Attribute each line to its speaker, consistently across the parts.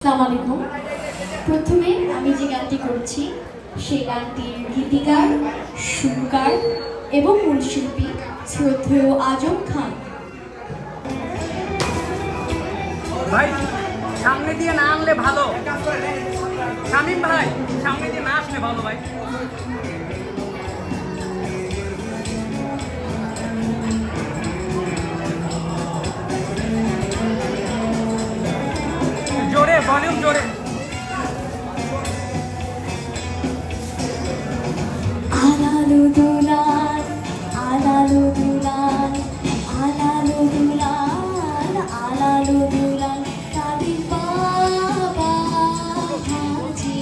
Speaker 1: আসসালামু আলাইকুম। প্রথমে আমি যে গানটি করছি সেই গানটির গীতিকার, সুরকার এবং মূল শিল্পী শ্রদ্ধেয় আজম খান।
Speaker 2: ভাই সামনে দিয়ে না আনলে ভালো। শামীম ভাই সামনে দিয়ে না আসলে ভালো ভাই। জোরে ভলিউম জোরে।
Speaker 1: আলালু দুলাল, আলালু দুলাল, আলালু দুলাল, আলালু দুলাল, কাদির বাবা হাজি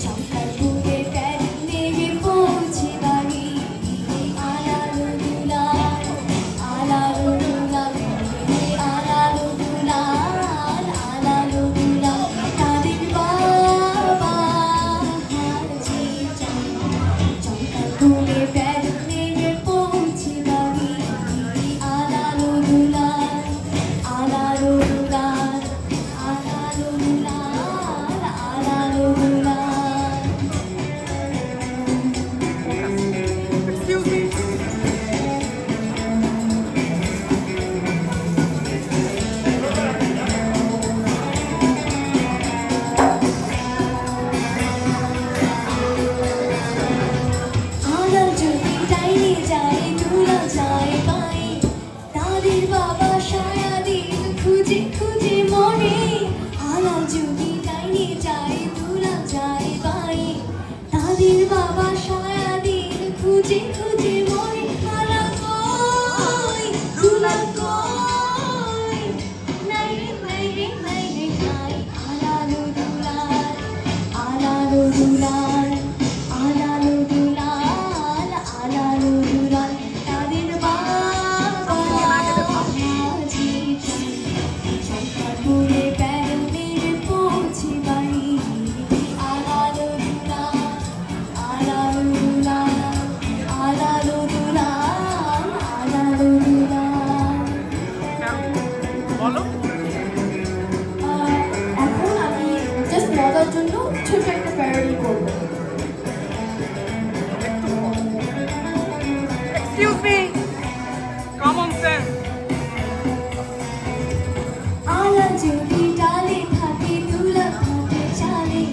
Speaker 1: চমকাপুরে প্যার নেমে পৌঁছে বাড়ি। আলালু দুলাল, আলালু দুলাল, আলালু দুলাল, আলালু দুলাল, কাদির বাবা হাজি চমকাপুরে প্যার নেমে পৌঁছে বাড়ি। আলালু দুলাল, আলালু দুলাল, আলালু দুলাল, আলালু দুলাল।
Speaker 2: Excuse me.
Speaker 1: আলাল যদি ডাইনে যায় দুলাল যায় পাই, তাদের বাবা সারাদিন খুঁজে খুঁজে মরে। আলাল যদি ডাইনে যায় দুলাল যায় পাই, তাদের বাবা সারাদিন খুঁজে খুঁজে মরে। আলাল কই, দুলাল কই, নাই রে নাই রে নাই রে নাই। আলালু দুলাল, আলালু দুলাল, আলালু দুলাল, আলালু দুলাল, তাদের বাবা হাজি চমকাপুরে প্যার মেরে পৌঁছে বাড়ি। আলালু দুলাল, আলালু দুলাল, আলালু দুলাল, আলালু দুলাল।
Speaker 2: বলো।
Speaker 1: এখন আমি জাস্ট মজার জন্য ছোট একটা প্যারোডি করব।
Speaker 2: Excuse me. Common sense.
Speaker 1: আলাল যদি ডালে থাকে দুলাল থাকে চালে,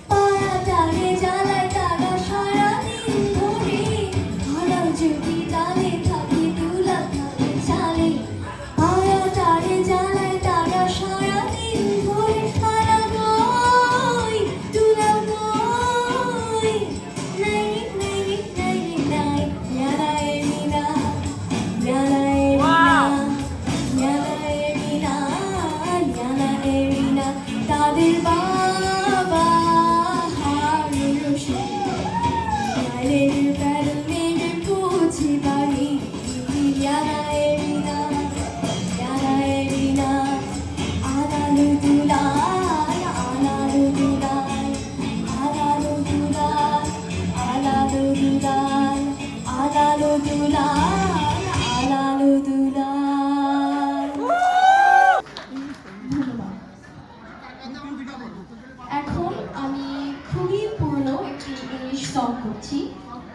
Speaker 1: পাড়া ডালে জ্বালায় তারা সারাদিন ধরে। আলাল যদি ডালে থাকে দুলাল থাকে চালে, পাড়া ডালে জ্বালায় তারা সারাদিন ধরে। আলাল কই, দুলাল কই, নাই রে নাই রে নাই রে নাই। ইয়ারা এমিনা, ইয়ারা এমিনা, ইয়ানা এরিনা, তাদের বাবা হারুন রশিদ লাইলের প্যারো মেরে পৌঁছে বাড়ি। ইয়ানা এরিনা, ইয়ানা এরিনা, আলালু দুলাল, আলালু দুলাল, আলালু দুলাল, আলালু দুলাল, আলালু দুলাল, আলালু দুলাল।